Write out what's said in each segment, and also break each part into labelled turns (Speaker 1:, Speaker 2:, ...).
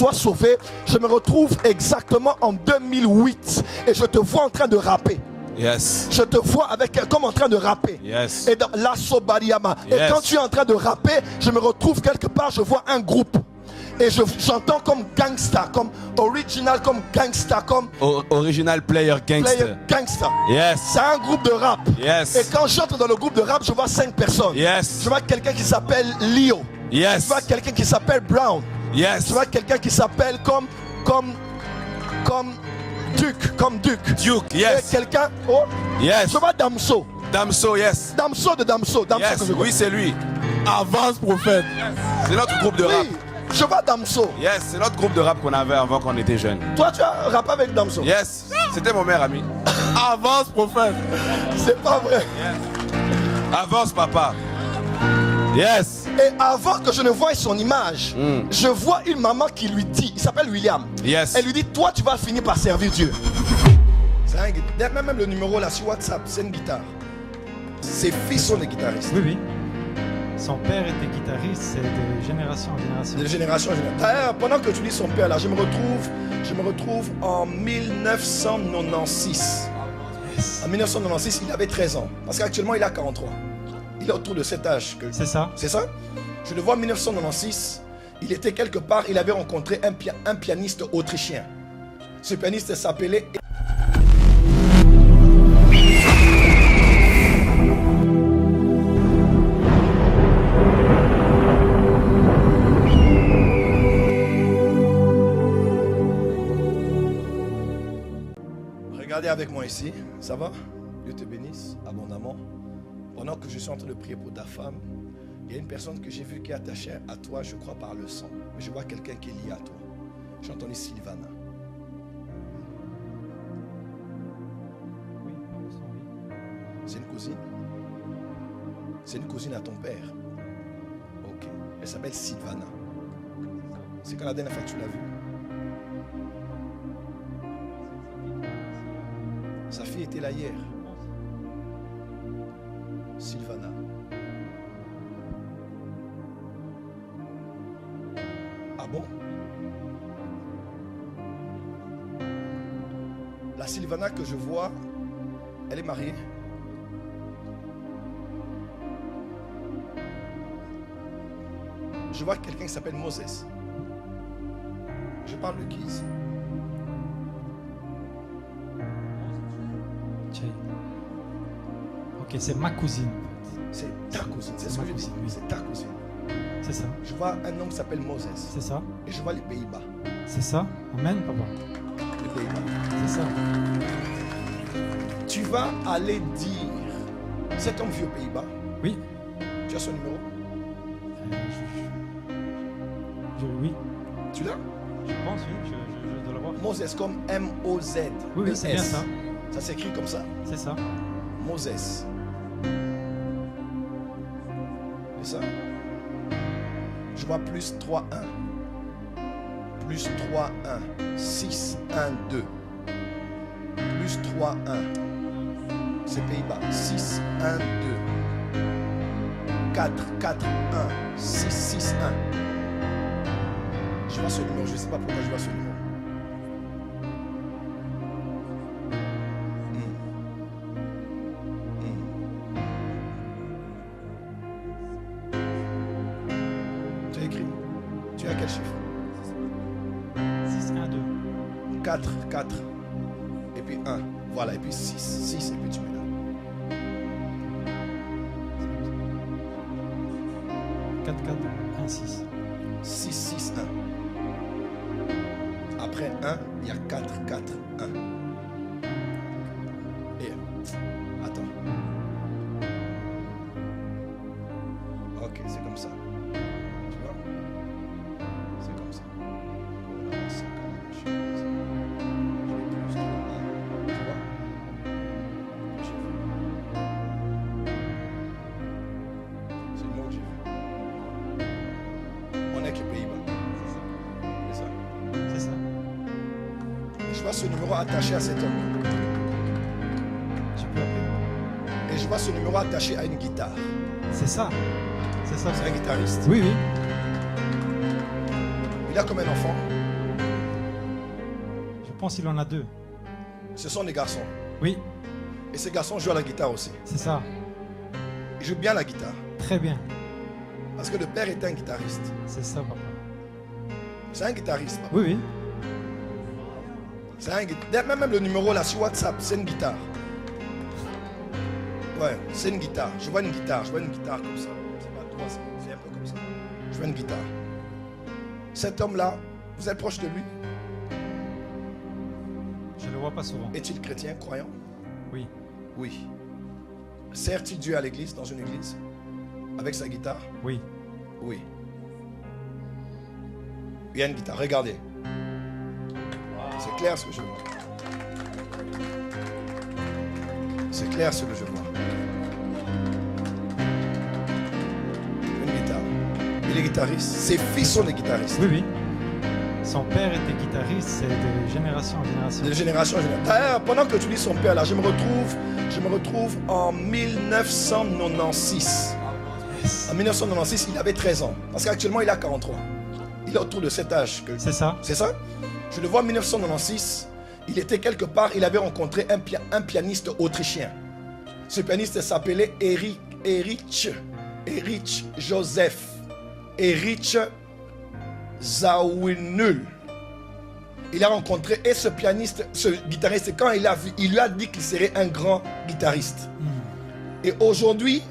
Speaker 1: sois sauvé. Je me retrouve exactement en 2008 et je te vois en train de rapper.
Speaker 2: Yes.
Speaker 1: Je te vois comme en train de rapper.
Speaker 2: Yes.
Speaker 1: Et dans la Sobariama.
Speaker 2: Yes.
Speaker 1: Et quand tu es en train de rapper, je me retrouve quelque part, je vois un groupe. Et j'entends comme gangsta, comme original, comme gangsta, comme
Speaker 2: Original player gangster.
Speaker 1: player gangsta.
Speaker 2: Yes.
Speaker 1: C'est un groupe de rap.
Speaker 2: Yes.
Speaker 1: Et quand j'entre dans le groupe de rap, je vois 5 personnes.
Speaker 2: Yes.
Speaker 1: Je vois quelqu'un qui s'appelle Leo.
Speaker 2: Yes.
Speaker 1: Je vois quelqu'un qui s'appelle Brown.
Speaker 2: Yes.
Speaker 1: Je vois quelqu'un qui s'appelle comme Duke.
Speaker 2: Duke, yes.
Speaker 1: Et quelqu'un, oh,
Speaker 2: Yes.
Speaker 1: je vois Damso.
Speaker 2: Damso, yes.
Speaker 1: Damso de Damso.
Speaker 2: Yes.
Speaker 1: Que je vois.
Speaker 2: Oui, c'est lui.
Speaker 3: Avance, prophète.
Speaker 2: C'est notre groupe de rap.
Speaker 1: Oui, je vois Damso.
Speaker 2: Yes, c'est notre groupe de rap qu'on avait avant qu'on était jeunes.
Speaker 1: Toi, tu as rappé avec Damso.
Speaker 2: Yes. C'était mon meilleur ami.
Speaker 3: Avance, prophète.
Speaker 1: C'est pas vrai.
Speaker 2: Avance, papa. Yes.
Speaker 1: Et avant que je ne voie son image, je vois une maman qui lui dit, il s'appelle William.
Speaker 2: Yes.
Speaker 1: Elle lui dit, toi, tu vas finir par servir Dieu. Même le numéro là sur WhatsApp, c'est une guitare. Ses fils sont des guitaristes.
Speaker 4: Oui, oui. Son père était guitariste, c'est de génération en génération.
Speaker 1: De génération en génération. D'ailleurs, pendant que tu dis son père là, je me retrouve en 1996.
Speaker 4: Yes.
Speaker 1: En 1996, il avait 13 ans. Parce qu'actuellement, il a 43. Il est autour de cet âge.
Speaker 4: C'est ça.
Speaker 1: C'est ça? Je le vois en 1996. Il était quelque part, il avait rencontré un pianiste autrichien. Ce pianiste s'appelait... Regardez avec moi ici, ça va? Dieu te bénisse abondamment. Pendant que je suis en train de prier pour ta femme, il y a une personne que j'ai vue qui est attachée à toi, je crois par le sang. Mais je vois quelqu'un qui est lié à toi. J'ai entendu Sylvana.
Speaker 4: Oui, par le sang, oui.
Speaker 1: C'est une cousine? C'est une cousine à ton père? Ok. Elle s'appelle Sylvana. C'est quand la dernière fois que tu l'as vue? Sa fille était là hier. Sylvana. Ah bon? La Sylvana que je vois, elle est mariée? Je vois quelqu'un qui s'appelle Moses. Je parle de qui ici?
Speaker 4: Ok, c'est ma cousine.
Speaker 1: C'est ta cousine, c'est ce que je dis.
Speaker 4: Oui.
Speaker 1: C'est ta cousine.
Speaker 4: C'est ça.
Speaker 1: Je vois un homme qui s'appelle Moses.
Speaker 4: C'est ça.
Speaker 1: Et je vois les Pays-Bas.
Speaker 4: C'est ça. Amen, papa.
Speaker 1: Les Pays-Bas.
Speaker 4: C'est ça.
Speaker 1: Tu vas aller dire, cet homme vit aux Pays-Bas.
Speaker 4: Oui.
Speaker 1: Tu as son numéro?
Speaker 4: Oui.
Speaker 1: Tu l'as?
Speaker 4: Je pense, oui. Je dois l'avoir.
Speaker 1: Moses comme M-O-Z.
Speaker 4: Oui, oui, c'est bien ça.
Speaker 1: Ça s'écrit comme ça.
Speaker 4: C'est ça.
Speaker 1: Moses. C'est ça? Je vois plus 3, 1. Plus 3, 1. 6, 1, 2. Plus 3, 1. C'est Pays-Bas. 6, 1, 2. 4, 4, 1. 6, 6, 1. Je vois ce numéro. Je ne sais pas pourquoi je vois ce numéro. Tu as écrit? Tu as quel chiffre?
Speaker 4: 6, 1, 2.
Speaker 1: 4, 4. Et puis 1. Voilà. Et puis 6. 6. Et puis tu mets là.
Speaker 4: 4, 4, 1, 6.
Speaker 1: 6, 6, 1. Après 1, il y a 4, 4, 1. Et attends. Ok, c'est comme ça. Tu vois? C'est comme ça. C'est comme la chose. Je vais plus 3, 1. Tu vois? J'ai vu. C'est le mot que j'ai vu. On est avec les Pays-Bas. C'est ça?
Speaker 4: C'est ça.
Speaker 1: Et je vois ce numéro attaché à cet homme.
Speaker 4: Tu peux appeler.
Speaker 1: Et je vois ce numéro attaché à une guitare.
Speaker 4: C'est ça. C'est ça.
Speaker 1: C'est un guitariste.
Speaker 4: Oui, oui.
Speaker 1: Il a combien d'enfants?
Speaker 4: pense qu'il en a 2.
Speaker 1: Ce sont des garçons.
Speaker 4: Oui,
Speaker 1: Et ces garçons jouent à la guitare aussi.
Speaker 4: c'est ça.
Speaker 1: Ils jouent bien la guitare.
Speaker 4: Très bien.
Speaker 1: Parce que le père était un guitariste.
Speaker 4: C'est ça, papa.
Speaker 1: C'est un guitariste. Papa.
Speaker 4: Oui, oui.
Speaker 1: C'est un guitariste. Même le numéro là sur WhatsApp, c'est une guitare. Ouais, c'est une guitare. Je vois une guitare. Je vois une guitare comme ça. C'est pas toi, c'est un peu comme ça. Je vois une guitare. Cet homme-là, vous êtes proche de lui?
Speaker 4: Je ne le vois pas souvent.
Speaker 1: Est-il chrétien, croyant?
Speaker 4: Oui.
Speaker 1: Oui. Sert-il Dieu à l'église, dans une église? Avec sa guitare?
Speaker 4: Oui.
Speaker 1: Oui. Il y a une guitare, regardez. C'est clair ce que je vois. C'est clair ce que je vois. Une guitare. Il est guitariste. Ses fils sont des guitaristes.
Speaker 4: Oui, oui. Son père était guitariste, c'est de génération en génération.
Speaker 1: De génération en génération. D'ailleurs, pendant que tu dis son père là, je me retrouve en 1996. En 1996, il avait 13 ans. Parce qu'actuellement, il a 43. Il est autour de cet âge.
Speaker 4: C'est ça.
Speaker 1: C'est ça? Je le vois en 1996. Il était quelque part, il avait rencontré un pianiste autrichien. Ce pianiste s'appelait Erich Joseph. Erich Zawinul. Il a rencontré, et ce pianiste, ce guitariste, quand il l'a vu, il lui a dit qu'il serait un grand guitariste. Et aujourd'hui,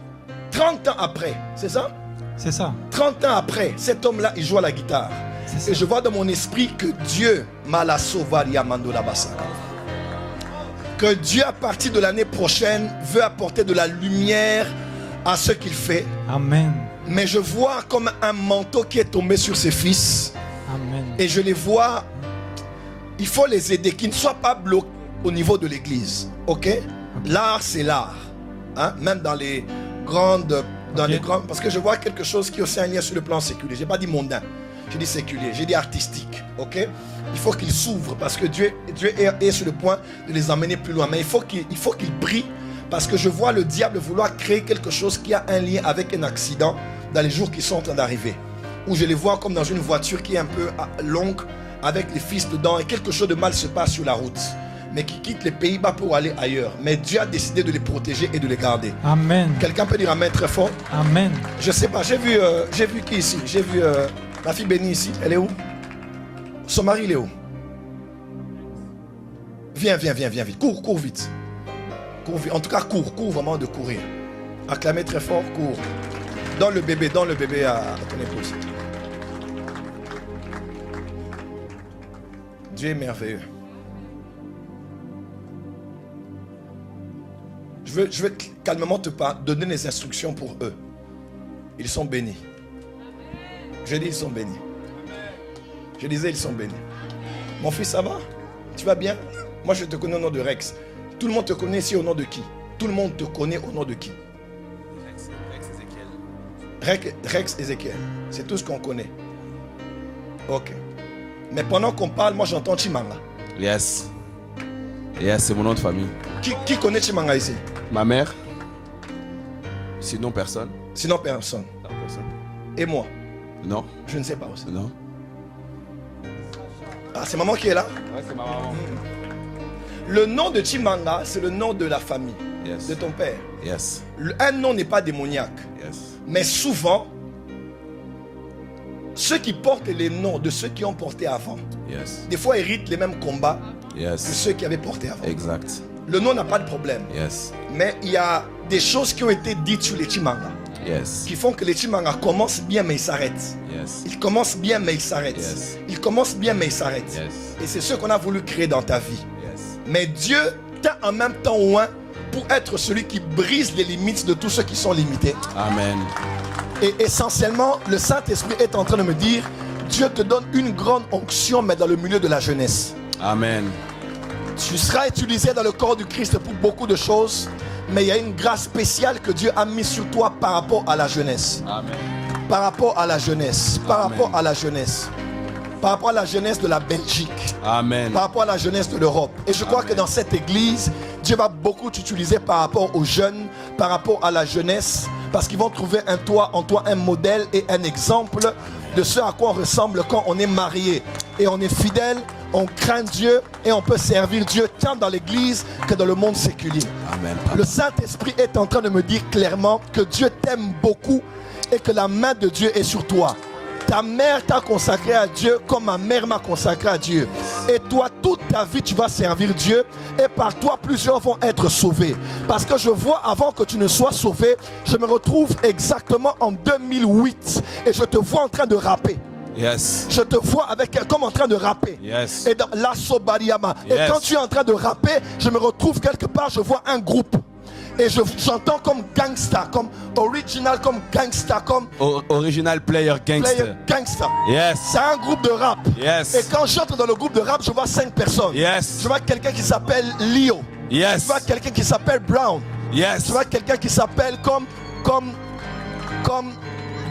Speaker 1: 30 ans après, c'est ça?
Speaker 4: C'est ça.
Speaker 1: 30 ans après, cet homme-là, il joue à la guitare. Et je vois dans mon esprit que Dieu m'a la sauvaria mandola basaka. Que Dieu, à partir de l'année prochaine, veut apporter de la lumière à ce qu'il fait.
Speaker 4: Amen.
Speaker 1: Mais je vois comme un manteau qui est tombé sur ses fils.
Speaker 4: Amen.
Speaker 1: Et je les vois, il faut les aider, qu'ils ne soient pas bloqués au niveau de l'église. Ok? L'art, c'est l'art. Hein? Même dans les grandes... parce que je vois quelque chose qui est aussi un lien sur le plan séculier. Je n'ai pas dit mondain. J'ai dit séculier, j'ai dit artistique, ok? Il faut qu'ils s'ouvrent parce que Dieu est sur le point de les emmener plus loin. Mais il faut qu'ils prient parce que je vois le diable vouloir créer quelque chose qui a un lien avec un accident dans les jours qui sont en train d'arriver. Où je les vois comme dans une voiture qui est un peu longue avec les fils dedans et quelque chose de mal se passe sur la route. Mais qui quitte les Pays-Bas pour aller ailleurs. Mais Dieu a décidé de les protéger et de les garder.
Speaker 4: Amen.
Speaker 1: Quelqu'un peut dire amen très fort?
Speaker 4: Amen.
Speaker 1: Je sais pas, j'ai vu qui ici? J'ai vu ma fille bénie ici. Elle est où? Son mari, il est où? Viens vite. Cours vite. Cours vite. En tout cas, cours vraiment de courir. Acclamez très fort, cours. Donne le bébé à ton épouse. Dieu est merveilleux. Je veux calmement te donner les instructions pour eux. Ils sont bénis. Je dis, ils sont bénis. Je disais, ils sont bénis. Mon fils, ça va? Tu vas bien? Moi, je te connais au nom de Rex. Tout le monde te connaît ici au nom de qui? Tout le monde te connaît au nom de qui? Rex Ezekiel. C'est tout ce qu'on connaît. Ok. Mais pendant qu'on parle, moi, j'entends Chimanga.
Speaker 2: Yes. Yes, c'est mon nom de famille.
Speaker 1: Qui connaît Chimanga ici?
Speaker 2: Ma mère. Sinon personne.
Speaker 1: Sinon personne.
Speaker 2: Non, personne.
Speaker 1: Et moi?
Speaker 2: Non.
Speaker 1: Je ne sais pas aussi.
Speaker 2: Non.
Speaker 1: Ah, c'est maman qui est là?
Speaker 2: Ouais, c'est ma maman.
Speaker 1: Le nom de Chimanga, c'est le nom de la famille.
Speaker 2: Yes.
Speaker 1: De ton père.
Speaker 2: Yes.
Speaker 1: Un nom n'est pas démoniaque.
Speaker 2: Yes.
Speaker 1: Mais souvent, ceux qui portent les noms de ceux qui ont porté avant,
Speaker 2: Yes.
Speaker 1: des fois héritent les mêmes combats que
Speaker 2: Yes.
Speaker 1: ceux qui avaient porté avant.
Speaker 2: Exact.
Speaker 1: Le nom n'a pas de problème.
Speaker 2: Yes.
Speaker 1: Mais il y a des choses qui ont été dites sur les Chimanga
Speaker 2: Yes.
Speaker 1: qui font que les Chimanga commencent bien mais ils s'arrêtent.
Speaker 2: Yes.
Speaker 1: Ils commencent bien mais ils s'arrêtent.
Speaker 2: Yes.
Speaker 1: Ils commencent bien mais ils s'arrêtent.
Speaker 2: Yes.
Speaker 1: Et c'est ce qu'on a voulu créer dans ta vie.
Speaker 2: Yes.
Speaker 1: Mais Dieu t'a en même temps loin pour être celui qui brise les limites de tous ceux qui sont limités.
Speaker 2: Amen.
Speaker 1: Et essentiellement, le Saint-Esprit est en train de me dire, Dieu te donne une grande onction, mais dans le milieu de la jeunesse.
Speaker 2: Amen.
Speaker 1: Tu seras utilisé dans le corps du Christ pour beaucoup de choses, mais il y a une grâce spéciale que Dieu a mise sur toi par rapport à la jeunesse.
Speaker 2: Amen.
Speaker 1: Par rapport à la jeunesse. Par
Speaker 2: Amen.
Speaker 1: rapport à la jeunesse. Par rapport à la jeunesse de la Belgique.
Speaker 2: Amen.
Speaker 1: Par rapport à la jeunesse de l'Europe. Et je crois
Speaker 2: Amen.
Speaker 1: que dans cette église, Dieu va beaucoup t'utiliser par rapport aux jeunes, par rapport à la jeunesse, parce qu'ils vont trouver en toi un modèle et un exemple de ce à quoi on ressemble quand on est marié et on est fidèle on craint Dieu et on peut servir Dieu tant dans l'église que dans le monde séculier.
Speaker 2: Amen.
Speaker 1: Le Saint-Esprit est en train de me dire clairement que Dieu t'aime beaucoup et que la main de Dieu est sur toi. Ta mère t'a consacré à Dieu comme ma mère m'a consacré à Dieu. Et toi, toute ta vie, tu vas servir Dieu. Et par toi, plusieurs vont être sauvés. Parce que je vois, avant que tu ne sois sauvé, je me retrouve exactement en 2008. Et je te vois en train de rapper.
Speaker 2: Yes.
Speaker 1: Je te vois comme en train de rapper.
Speaker 2: Yes.
Speaker 1: Et dans la Sobariama.
Speaker 2: Yes.
Speaker 1: Et quand tu es en train de rapper, je me retrouve quelque part, je vois un groupe. Et j'entends comme gangsta, comme original, comme gangsta, comme
Speaker 2: Original player gangster.
Speaker 1: player gangsta.
Speaker 2: Yes.
Speaker 1: C'est un groupe de rap.
Speaker 2: Yes.
Speaker 1: Et quand j'entre dans le groupe de rap, je vois 5 personnes.
Speaker 2: Yes.
Speaker 1: Je vois quelqu'un qui s'appelle Leo.
Speaker 2: Yes.
Speaker 1: Je vois quelqu'un qui s'appelle Brown.
Speaker 2: Yes.
Speaker 1: Je vois quelqu'un qui s'appelle comme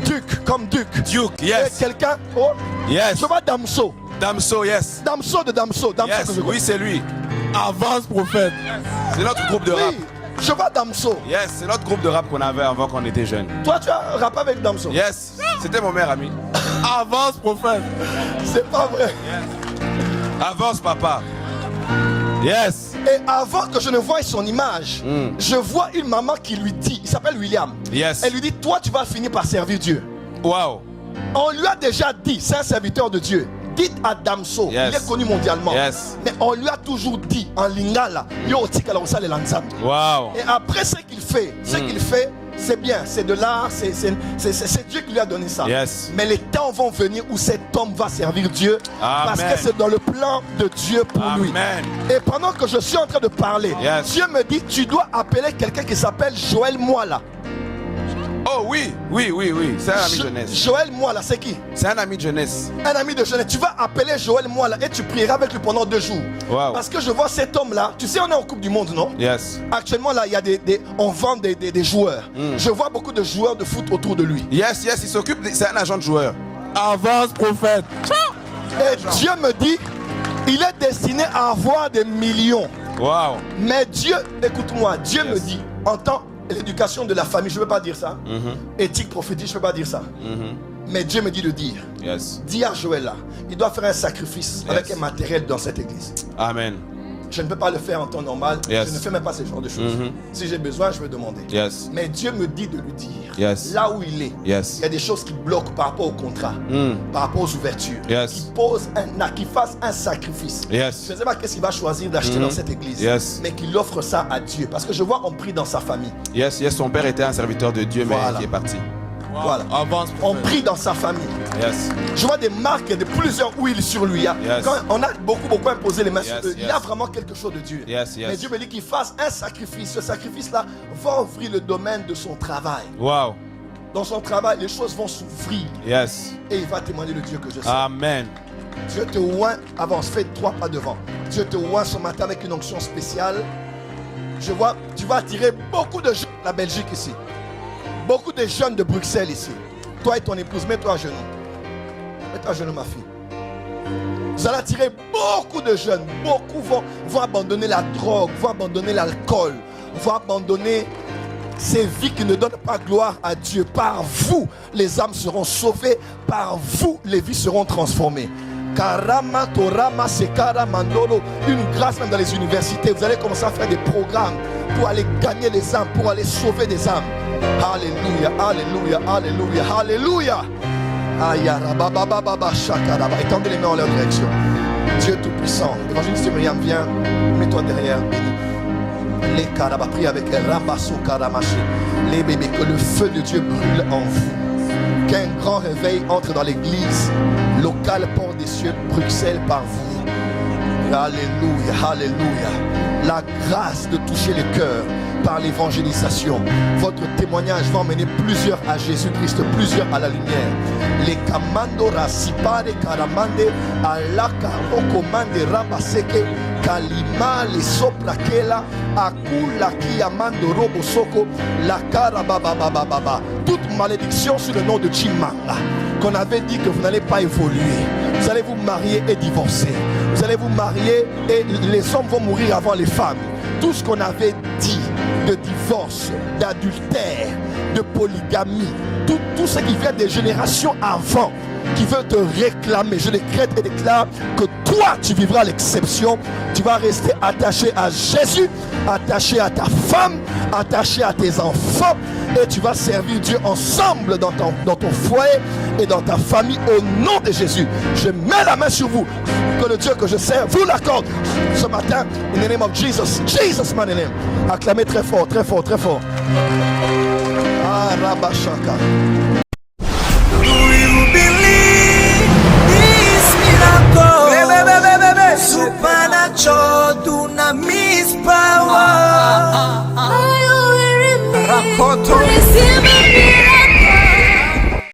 Speaker 1: Duke.
Speaker 2: Duke.
Speaker 1: Et
Speaker 2: Yes.
Speaker 1: quelqu'un, oh,
Speaker 2: Yes.
Speaker 1: je vois Damso.
Speaker 2: Damso. Yes.
Speaker 1: Damso
Speaker 2: Yes.
Speaker 1: que je
Speaker 2: Oui, c'est lui.
Speaker 3: Avance, prophète.
Speaker 2: C'est notre groupe de rap.
Speaker 1: Oui, je vois Damso.
Speaker 2: Yes. C'est notre groupe de rap qu'on avait avant qu'on était jeunes.
Speaker 1: Toi, tu as rappé avec Damso.
Speaker 2: Yes. C'était mon meilleur ami.
Speaker 3: Avance, prophète.
Speaker 1: C'est pas vrai.
Speaker 2: Avance, papa. Yes.
Speaker 1: Et avant que je ne voie son image, je vois une maman qui lui dit, il s'appelle William.
Speaker 2: Yes.
Speaker 1: Elle lui dit, toi, tu vas finir par servir Dieu.
Speaker 2: Wow.
Speaker 1: On lui a déjà dit, c'est un serviteur de Dieu. Dites à Damso,
Speaker 2: Yes.
Speaker 1: il est connu mondialement.
Speaker 2: Yes.
Speaker 1: Mais on lui a toujours dit en lingala, yo tikala osale lansam.
Speaker 2: Wow.
Speaker 1: Et après ce qu'il fait, c'est bien, c'est de l'art, c'est Dieu qui lui a donné ça.
Speaker 2: Yes.
Speaker 1: Mais les temps vont venir où cet homme va servir Dieu. Parce
Speaker 2: Amen.
Speaker 1: que c'est dans le plan de Dieu pour lui.
Speaker 2: Amen.
Speaker 1: Et pendant que je suis en train de parler,
Speaker 2: Yes.
Speaker 1: Dieu me dit, tu dois appeler quelqu'un qui s'appelle Joël Moala.
Speaker 2: Oh oui. C'est un ami de jeunesse.
Speaker 1: Joël Moala, c'est qui?
Speaker 2: C'est un ami de jeunesse.
Speaker 1: Un ami de jeunesse. Tu vas appeler Joël Moala et tu prieras avec lui pendant 2 jours.
Speaker 2: Wow.
Speaker 1: Parce que je vois cet homme-là. Tu sais, on est en Coupe du Monde, non?
Speaker 2: Yes.
Speaker 1: Actuellement, là, il y a on vend des joueurs. Je vois beaucoup de joueurs de foot autour de lui.
Speaker 2: Yes. Il s'occupe. C'est un agent de joueur.
Speaker 3: Avance, prophète.
Speaker 1: Et Dieu me dit, il est destiné à avoir des millions.
Speaker 2: Wow.
Speaker 1: Mais Dieu, écoute-moi, Dieu
Speaker 2: Yes.
Speaker 1: me dit, en tant l'éducation de la famille, je ne veux pas dire ça. Éthique prophétique, je ne veux pas dire ça. Mais Dieu me dit de dire.
Speaker 2: Yes.
Speaker 1: Dis à Joël là, il doit faire un sacrifice avec un matériel dans cette église.
Speaker 2: Amen.
Speaker 1: Je ne peux pas le faire en temps normal.
Speaker 2: Yes.
Speaker 1: Je ne fais même pas ce genre de choses. Si j'ai besoin, je vais demander.
Speaker 2: Yes.
Speaker 1: Mais Dieu me dit de lui dire,
Speaker 2: Yes.
Speaker 1: là où il est,
Speaker 2: Yes.
Speaker 1: il y a des choses qui bloquent par rapport au contrat, par rapport aux ouvertures,
Speaker 2: Yes.
Speaker 1: qui fasse un sacrifice.
Speaker 2: Yes.
Speaker 1: Je ne sais pas qu'est-ce qu'il va choisir d'acheter dans cette église,
Speaker 2: Yes.
Speaker 1: mais qu'il offre ça à Dieu. Parce que je vois, on prie dans sa famille.
Speaker 2: Yes. Son père était un serviteur de Dieu, mais
Speaker 1: Voilà.
Speaker 2: il est parti.
Speaker 1: Voilà.
Speaker 3: Avance,
Speaker 1: On
Speaker 3: prophète.
Speaker 1: prie dans sa famille.
Speaker 2: Yes.
Speaker 1: Je vois des marques de plusieurs huiles sur lui.
Speaker 2: Yes.
Speaker 1: Quand on a beaucoup imposé les mains sur
Speaker 2: Yes,
Speaker 1: eux, il y a
Speaker 2: yes.
Speaker 1: vraiment quelque chose de Dieu.
Speaker 2: Yes.
Speaker 1: Mais Dieu me dit qu'il fasse un sacrifice. Ce sacrifice-là va ouvrir le domaine de son travail.
Speaker 2: Wow.
Speaker 1: Dans son travail, les choses vont s'ouvrir.
Speaker 2: Yes.
Speaker 1: Et il va témoigner le Dieu que je suis.
Speaker 2: Amen.
Speaker 1: Dieu te oint, avance, fais 3 pas devant. Dieu te oint ce matin avec une onction spéciale. Je vois, tu vas attirer beaucoup de jeunes de la Belgique ici. Beaucoup de jeunes de Bruxelles ici. Toi et ton épouse, mets-toi à genoux. Mets-toi à genoux, ma fille. Vous allez attirer beaucoup de jeunes. Beaucoup vont abandonner la drogue, vont abandonner l'alcool, vont abandonner ces vies qui ne donnent pas gloire à Dieu. Par vous, les âmes seront sauvées. Par vous, les vies seront transformées. Karama, Torama, Sekara, Mandolo. Une grâce même dans les universités. Vous allez commencer à faire des programmes pour aller gagner les âmes, pour aller sauver des âmes. Alléluia, alléluia, alléluia, alléluia. Étendez les mains en leur direction. Dieu Tout-Puissant. Évangéliste Myriam, viens, mets-toi derrière, bénis. Les Karaba, prie avec elle. Rabasso Karamaché. Les bébés, que le feu de Dieu brûle en vous. Qu'un grand réveil entre dans l'église locale Port des Cieux, Bruxelles, par vous. Alléluia, alléluia. La grâce de toucher les cœurs par l'évangélisation. Votre témoignage va emmener plusieurs à Jésus-Christ, plusieurs à la lumière. Les kamando rasipare karamande alaka okomande rabaseke kalima les soprakela akula kiamando robo soko la karabababababa. Toute malédiction sur le nom de Chimanga qu'on avait dit que vous n'allez pas évoluer. Vous allez vous marier et divorcer. Vous allez vous marier et les hommes vont mourir avant les femmes. Tout ce qu'on avait dit de divorce, d'adultère, de polygamie, tout ce qui vient des générations avant, qui veut te réclamer. Je décrète et déclare que toi, tu vivras l'exception. Tu vas rester attaché à Jésus, attaché à ta femme, attaché à tes enfants. Et tu vas servir Dieu ensemble dans ton foyer et dans ta famille au nom de Jésus. Je mets la main sur vous. Que le Dieu que je sers vous l'accorde ce matin. In the name of Jesus. Jesus, my name. Acclamez très fort, très fort, très fort. Ah, Rabashaka.
Speaker 5: Do you believe?